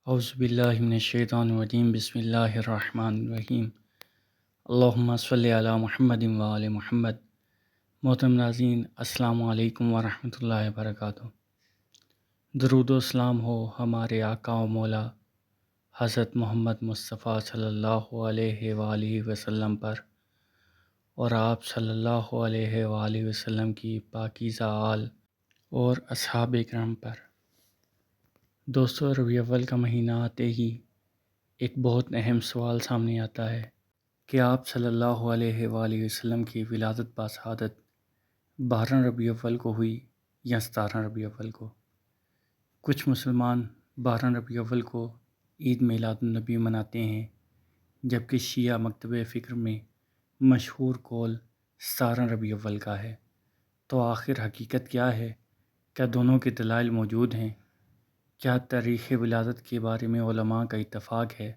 اعوذ باللہ من الشیطان الرجیم بسم اللہ الرحمن الرحیم اللہم صلی علی محمد وآل محمد۔ محترم ناظرین، السلام علیکم ورحمۃ اللہ وبرکاتہ۔ درود و سلام ہو ہمارے آقا و مولا حضرت محمد مصطفیٰ صلی اللہ علیہ وآلہ وسلم پر اور آپ صلی اللہ علیہ وآلہ وسلم کی پاکیزہ آل اور اصحاب کرام پر۔ دوستو، ربیع اول کا مہینہ آتے ہی ایک بہت اہم سوال سامنے آتا ہے کہ آپ صلی اللہ علیہ وآلہ وسلم کی ولادت باسعادت 12 ربیع اول کو ہوئی یا 17 ربیع اول کو۔ کچھ مسلمان 12 ربیع اول کو عید میلاد النبی مناتے ہیں، جبکہ شیعہ مکتب فکر میں مشہور قول 17 ربیع اول کا ہے۔ تو آخر حقیقت کیا ہے؟ کیا دونوں کے دلائل موجود ہیں؟ کیا تاریخ ولادت کے بارے میں علماء کا اتفاق ہے؟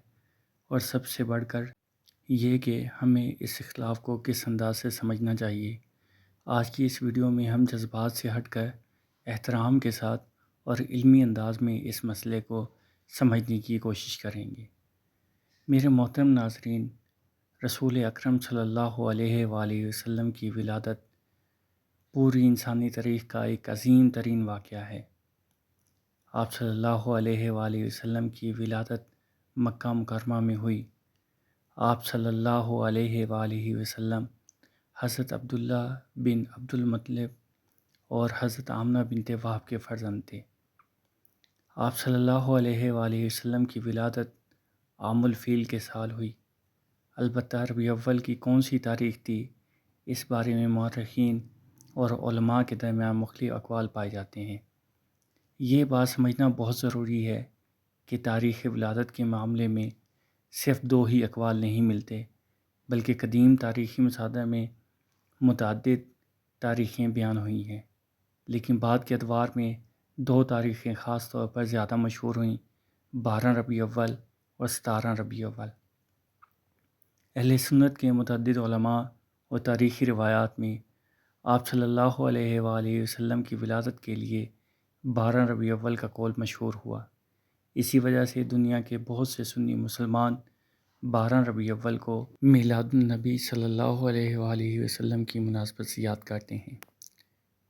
اور سب سے بڑھ کر یہ کہ ہمیں اس اختلاف کو کس انداز سے سمجھنا چاہیے۔ آج کی اس ویڈیو میں ہم جذبات سے ہٹ کر احترام کے ساتھ اور علمی انداز میں اس مسئلے کو سمجھنے کی کوشش کریں گے۔ میرے محترم ناظرین، رسول اکرم صلی اللہ علیہ وآلہ وسلم کی ولادت پوری انسانی تاریخ کا ایک عظیم ترین واقعہ ہے۔ آپ صلی اللہ علیہ وآلہ وسلم کی ولادت مکہ مکرمہ میں ہوئی۔ آپ صلی اللہ علیہ وآلہ وسلم حضرت عبداللہ بن عبد المطلب اور حضرت آمنہ بنت وہب کے فرزند تھے۔ آپ صلی اللہ علیہ وآلہ وسلم کی ولادت عام الفیل کے سال ہوئی۔ البتہ ربیع اول کی کون سی تاریخ تھی، اس بارے میں مورخین اور علماء کے درمیان مختلف اقوال پائے جاتے ہیں۔ یہ بات سمجھنا بہت ضروری ہے کہ تاریخ ولادت کے معاملے میں صرف دو ہی اقوال نہیں ملتے، بلکہ قدیم تاریخی مصادر میں متعدد تاریخیں بیان ہوئی ہیں۔ لیکن بعد کے ادوار میں دو تاریخیں خاص طور پر زیادہ مشہور ہوئیں، 12 ربیع اول اور 17 ربیع اول۔ اہل سنت کے متعدد علماء اور تاریخی روایات میں آپ صلی اللہ علیہ وآلہ وسلم کی ولادت کے لیے 12 ربیع اول کا قول مشہور ہوا۔ اسی وجہ سے دنیا کے بہت سے سنی مسلمان 12 ربیع اول کو میلاد النبی صلی اللہ علیہ وآلہ وسلم کی مناسبت سے یاد کرتے ہیں۔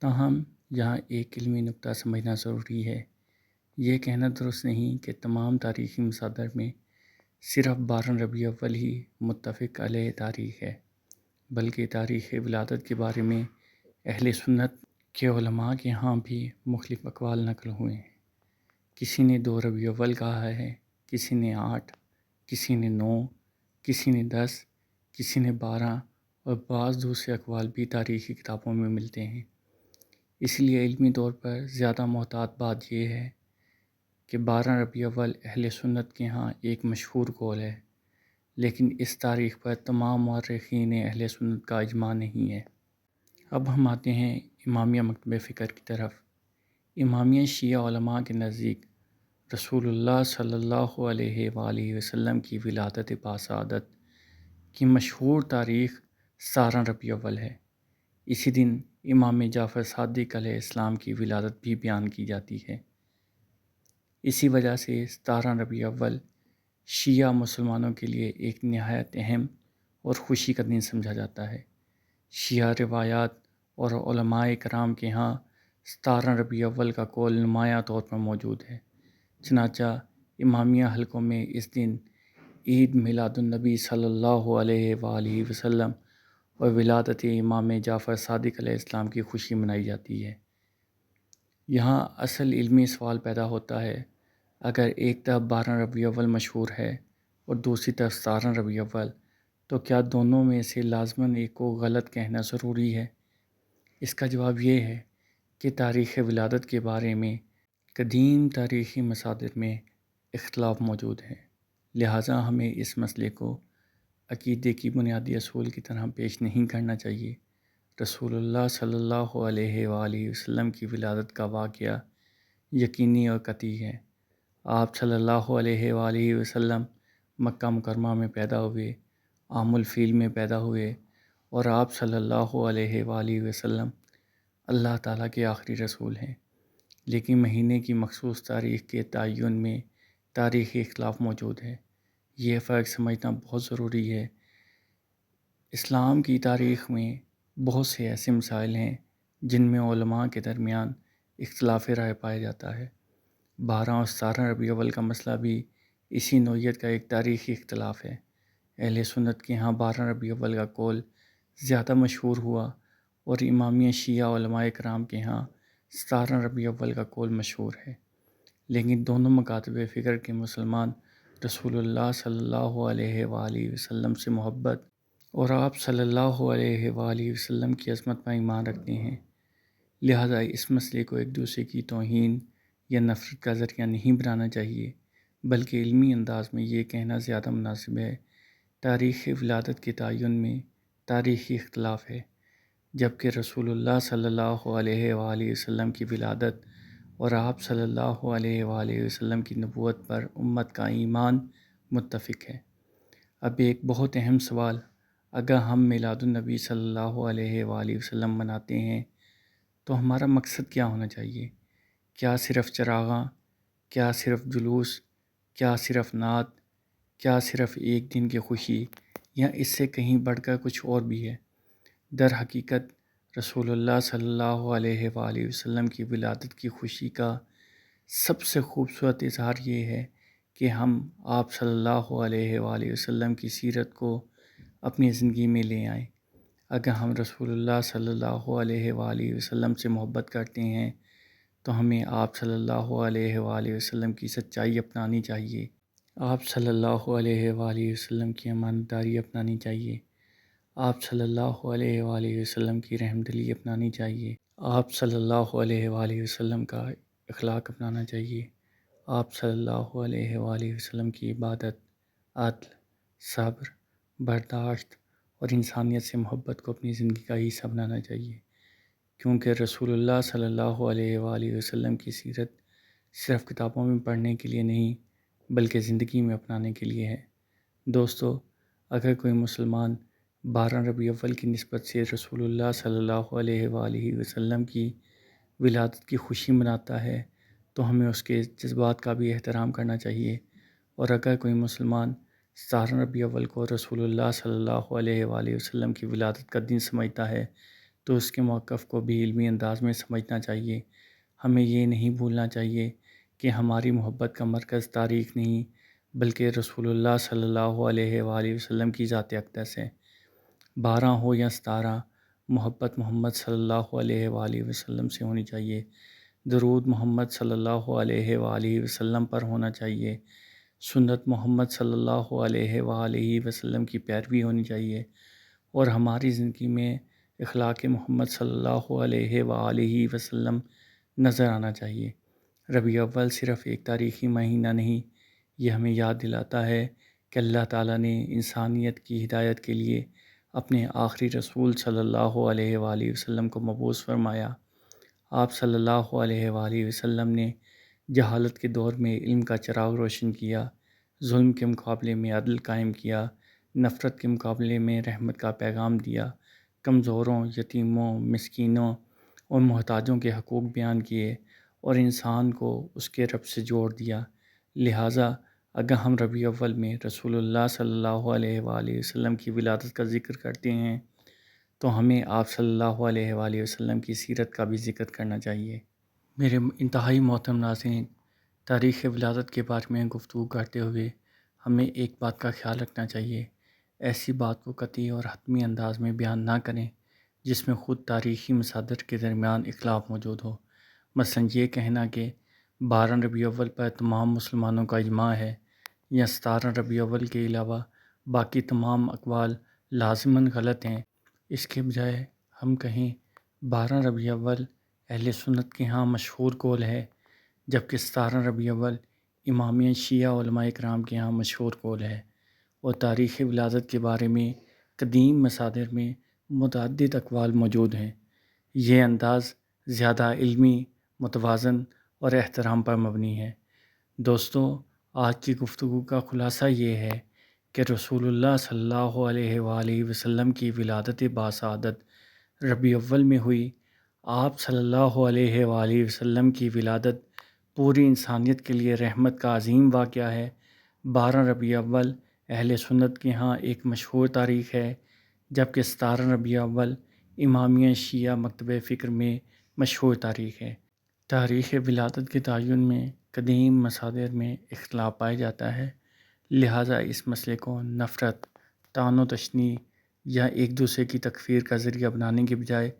تاہم یہاں ایک علمی نقطہ سمجھنا ضروری ہے۔ یہ کہنا درست نہیں کہ تمام تاریخی مصادر میں صرف 12 ربیع اول ہی متفق علیہ تاریخ ہے، بلکہ تاریخ ولادت کے بارے میں اہل سنت کے علماء کے ہاں بھی مختلف اقوال نقل ہوئے ہیں۔ کسی نے 2 ربیع اول کہا ہے، کسی نے 8، کسی نے 9، کسی نے 10، کسی نے 12 اور بعض دوسرے اقوال بھی تاریخی کتابوں میں ملتے ہیں۔ اس لیے علمی طور پر زیادہ محتاط بات یہ ہے کہ 12 ربیع اول اہل سنت کے ہاں ایک مشہور قول ہے، لیکن اس تاریخ پر تمام مورخین اہل سنت کا اجماع نہیں ہے۔ اب ہم آتے ہیں امامیہ مکتب فکر کی طرف۔ امامیہ شیعہ علماء کے نزدیک رسول اللہ صلی اللہ علیہ وآلہ وسلم کی ولادت باسعادت کی مشہور تاریخ 17 ربیع اول ہے۔ اسی دن امام جعفر صادق علیہ السلام کی ولادت بھی بیان کی جاتی ہے۔ اسی وجہ سے 17 ربیع اول شیعہ مسلمانوں کے لیے ایک نہایت اہم اور خوشی کا دن سمجھا جاتا ہے۔ شیعہ روایات اور علماء کرام کے ہاں 17 ربیع اول کا قول نمایاں طور پر موجود ہے۔ چنانچہ امامیہ حلقوں میں اس دن عید میلاد النبی صلی اللہ علیہ وآلہ وسلم اور ولادت امام جعفر صادق علیہ السلام کی خوشی منائی جاتی ہے۔ یہاں اصل علمی سوال پیدا ہوتا ہے، اگر ایک طرف 12 ربیع اول مشہور ہے اور دوسری طرف 17 ربیع اول، تو کیا دونوں میں سے لازماً ایک کو غلط کہنا ضروری ہے؟ اس کا جواب یہ ہے کہ تاریخ ولادت کے بارے میں قدیم تاریخی مصادر میں اختلاف موجود ہے، لہٰذا ہمیں اس مسئلے کو عقیدے کی بنیادی اصول کی طرح پیش نہیں کرنا چاہیے۔ رسول اللہ صلی اللہ علیہ وآلہ وسلم کی ولادت کا واقعہ یقینی اور قطعی ہے۔ آپ صلی اللہ علیہ وآلہ وسلم مکہ مکرمہ میں پیدا ہوئے، عام الفیل میں پیدا ہوئے، اور آپ صلی اللہ علیہ وآلہ وسلم اللہ تعالیٰ کے آخری رسول ہیں۔ لیکن مہینے کی مخصوص تاریخ کے تعین میں تاریخی اختلاف موجود ہے۔ یہ فرق سمجھنا بہت ضروری ہے۔ اسلام کی تاریخ میں بہت سے ایسے مسائل ہیں جن میں علماء کے درمیان اختلاف رائے پایا جاتا ہے۔ 12 اور 17 ربیع الاول کا مسئلہ بھی اسی نوعیت کا ایک تاریخی اختلاف ہے۔ اہل سنت کے ہاں 12 ربیع الاول کا قول زیادہ مشہور ہوا اور امامیہ شیعہ علماء کرام کے ہاں 17 ربیع الاول کا قول مشہور ہے، لیکن دونوں مکاتب فکر کے مسلمان رسول اللہ صلی اللہ علیہ وآلہ وسلم سے محبت اور آپ صلی اللہ علیہ وآلہ وسلم کی عظمت پر ایمان رکھتے ہیں، لہذا اس مسئلے کو ایک دوسرے کی توہین یا نفرت کا ذریعہ نہیں بنانا چاہیے، بلکہ علمی انداز میں یہ کہنا زیادہ مناسب ہے تاریخ ولادت کے تعین میں تاریخی اختلاف ہے، جبکہ رسول اللہ صلی اللہ علیہ وآلہ وسلم کی ولادت اور آپ صلی اللہ علیہ وآلہ وسلم کی نبوت پر امت کا ایمان متفق ہے۔ اب ایک بہت اہم سوال، اگر ہم میلاد النبی صلی اللہ علیہ وآلہ وسلم مناتے ہیں تو ہمارا مقصد کیا ہونا چاہیے؟ کیا صرف چراغاں؟ کیا صرف جلوس؟ کیا صرف نعت؟ کیا صرف ایک دن کی خوشی؟ یا اس سے کہیں بڑھ کر کچھ اور بھی ہے؟ در حقیقت رسول اللہ صلی اللہ علیہ وآلہ وسلم کی ولادت کی خوشی کا سب سے خوبصورت اظہار یہ ہے کہ ہم آپ صلی اللہ علیہ وآلہ وسلم کی سیرت کو اپنی زندگی میں لے آئیں۔ اگر ہم رسول اللہ صلی اللہ علیہ وآلہ وسلم سے محبت کرتے ہیں تو ہمیں آپ صلی اللہ علیہ وآلہ وسلم کی سچائی اپنانی چاہیے، آپ صلی اللہ علیہ وآلہ وسلم کی امانت داری اپنانی چاہیے، آپ صلی اللہ علیہ وآلہ وسلم کی رحمدلی اپنانی چاہیے، آپ صلی اللہ علیہ وآلہ وسلم کا اخلاق اپنانا چاہیے، آپ صلی اللہ علیہ وآلہ وسلم کی عبادت، عدل، صبر، برداشت اور انسانیت سے محبت کو اپنی زندگی کا حصہ بنانا چاہیے، کیونکہ رسول اللہ صلی اللہ علیہ وآلہ وسلم کی سیرت صرف کتابوں میں پڑھنے کے لیے نہیں بلکہ زندگی میں اپنانے کے لیے ہے۔ دوستو، اگر کوئی مسلمان 12 ربیع الاول کی نسبت سے رسول اللہ صلی اللہ علیہ وآلہ وسلم کی ولادت کی خوشی مناتا ہے تو ہمیں اس کے جذبات کا بھی احترام کرنا چاہیے، اور اگر کوئی مسلمان 17 ربیع الاول کو رسول اللہ صلی اللہ علیہ وآلہ وسلم کی ولادت کا دن سمجھتا ہے تو اس کے موقف کو بھی علمی انداز میں سمجھنا چاہیے۔ ہمیں یہ نہیں بھولنا چاہیے کہ ہماری محبت کا مرکز تاریخ نہیں بلکہ رسول اللہ صلی اللہ علیہ وآلہ وسلم کی ذات اقدس ہے۔ 12 ہو یا 17، محبت محمد صلی اللہ علیہ وآلہ وسلم سے ہونی چاہیے، درود محمد صلی اللہ علیہ وآلہ وسلم پر ہونا چاہیے، سنت محمد صلی اللہ علیہ وآلہ وسلم کی پیروی ہونی چاہیے، اور ہماری زندگی میں اخلاق محمد صلی اللہ علیہ وآلہ وسلم نظر آنا چاہیے۔ ربیع الاول صرف ایک تاریخی مہینہ نہیں، یہ ہمیں یاد دلاتا ہے کہ اللہ تعالیٰ نے انسانیت کی ہدایت کے لیے اپنے آخری رسول صلی اللہ علیہ وآلہ وسلم کو مبعوث فرمایا۔ آپ صلی اللہ علیہ وآلہ وسلم نے جہالت کے دور میں علم کا چراغ روشن کیا، ظلم کے مقابلے میں عدل قائم کیا، نفرت کے مقابلے میں رحمت کا پیغام دیا، کمزوروں، یتیموں، مسکینوں اور محتاجوں کے حقوق بیان کیے اور انسان کو اس کے رب سے جوڑ دیا۔ لہٰذا اگر ہم ربیع الاول میں رسول اللہ صلی اللہ علیہ وآلہ وسلم کی ولادت کا ذکر کرتے ہیں تو ہمیں آپ صلی اللہ علیہ وآلہ وسلم کی سیرت کا بھی ذکر کرنا چاہیے۔ میرے انتہائی محترم ناظرین، تاریخ ولادت کے بارے میں گفتگو کرتے ہوئے ہمیں ایک بات کا خیال رکھنا چاہیے، ایسی بات کو قطعی اور حتمی انداز میں بیان نہ کریں جس میں خود تاریخی مصادر کے درمیان اختلاف موجود ہو۔ مثلاً یہ کہنا کہ 12 ربیع الاول پر تمام مسلمانوں کا اجماع ہے، یا 17 ربیع الاول کے علاوہ باقی تمام اقوال لازماً غلط ہیں۔ اس کے بجائے ہم کہیں 12 ربیع الاول اہل سنت کے ہاں مشہور قول ہے، جبکہ 17 ربیع الاول امامیہ شیعہ علماء کرام کے ہاں مشہور قول ہے، اور تاریخ ولادت کے بارے میں قدیم مصادر میں متعدد اقوال موجود ہیں۔ یہ انداز زیادہ علمی، متوازن اور احترام پر مبنی ہے۔ دوستو، آج کی گفتگو کا خلاصہ یہ ہے کہ رسول اللہ صلی اللہ علیہ وآلہ وسلم کی ولادت باسعادت ربیع الاول میں ہوئی، آپ صلی اللہ علیہ وآلہ وسلم کی ولادت پوری انسانیت کے لیے رحمت کا عظیم واقعہ ہے۔ 12 ربیع اول اہل سنت کے ہاں ایک مشہور تاریخ ہے، جبکہ 17 ربیع اول امامیہ شیعہ مکتبہ فکر میں مشہور تاریخ ہے۔ تاریخ ولادت کے تعین میں قدیم مصادر میں اختلاف پایا جاتا ہے، لہٰذا اس مسئلے کو نفرت، طعن و تشنیع یا ایک دوسرے کی تکفیر کا ذریعہ بنانے کے بجائے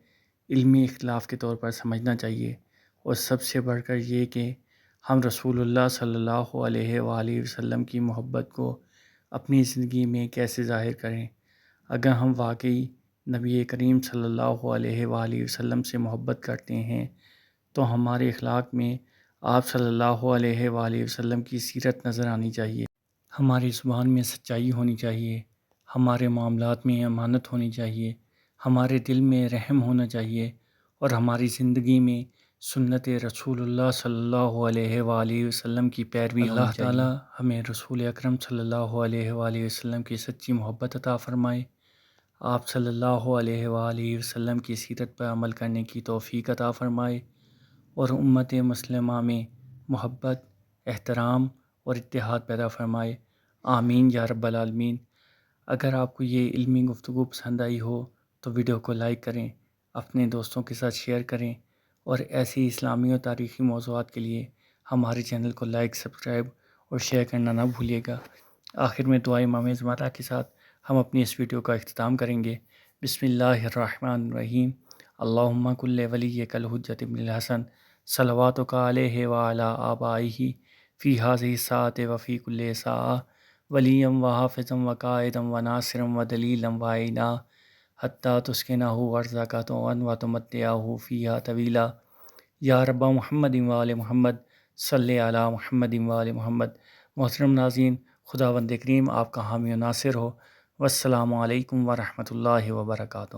علمی اختلاف کے طور پر سمجھنا چاہیے، اور سب سے بڑھ کر یہ کہ ہم رسول اللہ صلی اللہ علیہ وآلہ وسلم کی محبت کو اپنی زندگی میں کیسے ظاہر کریں۔ اگر ہم واقعی نبی کریم صلی اللہ علیہ وآلہ وسلم سے محبت کرتے ہیں تو ہمارے اخلاق میں آپ صلی اللہ علیہ وآلہ وسلم کی سیرت نظر آنی چاہیے، ہماری زبان میں سچائی ہونی چاہیے، ہمارے معاملات میں امانت ہونی چاہیے، ہمارے دل میں رحم ہونا چاہیے، اور ہماری زندگی میں سنت رسول اللہ صلی اللہ علیہ وآلہ وسلم کی پیروی ہونی چاہیے۔ اللہ تعالیٰ ہمیں رسول اکرم صلی اللہ علیہ وآلہ وسلم کی سچی محبت عطا فرمائے، آپ صلی اللہ علیہ وآلہ وسلم کی سیرت پر عمل کرنے کی توفیق عطا فرمائے، اور امت مسلمہ میں محبت، احترام اور اتحاد پیدا فرمائے، آمین یا رب العالمین۔ اگر آپ کو یہ علمی گفتگو پسند آئی ہو تو ویڈیو کو لائک کریں، اپنے دوستوں کے ساتھ شیئر کریں، اور ایسی اسلامی اور تاریخی موضوعات کے لیے ہمارے چینل کو لائک، سبسکرائب اور شیئر کرنا نہ بھولیے گا۔ آخر میں دعائے امام زمرہ کے ساتھ ہم اپنی اس ویڈیو کا اختتام کریں گے۔ بسم اللہ الرحمن الرحیم۔ اللہم کل ولیک الحجۃ ابن الحسن صلواتک علیہ وعلی آبائہ فی ہذہ الساعۃ وفی کل ساعہ ولیا وحافظا وقائدا وناصرا ودلیلا وعینا حتی تسکنہ ارضک وتمتعہ فیہا طویلا یا رب محمد وآل محمد صلی علی محمد وآل محمد۔ محترم ناظرین، خداوند کریم آپ کا حامی و ناصر ہو۔ والسلام علیکم ورحمۃ اللہ وبرکاتہ۔